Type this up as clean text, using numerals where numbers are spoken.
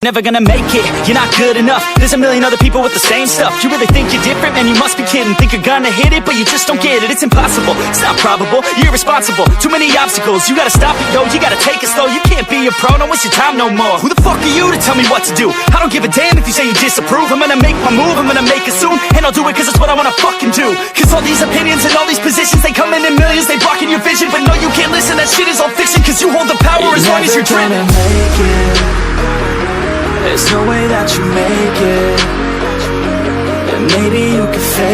Never gonna make it, you're not good enough. There's a million other people with the same stuff. You really think you're different? Man, you must be kidding. Think you're gonna hit it, but you just don't get it. It's impossible, it's not probable, you're irresponsible. Too many obstacles, you gotta stop it, yo. You gotta take it slow, you can't be a pro. Don't waste your time no more. Who the fuck are you to tell me what to do? I don't give a damn if you say you disapprove. I'm gonna make my move, I'm gonna make it soon. And I'll do it cause it's what I wanna fucking do. Cause all these opinions and all these positions, they come in millions, they blocking your vision. But no, you can't listen, that shit is all fiction. Cause you hold the power as long as you're dreaming. There's no way that you make it, and maybe you can fake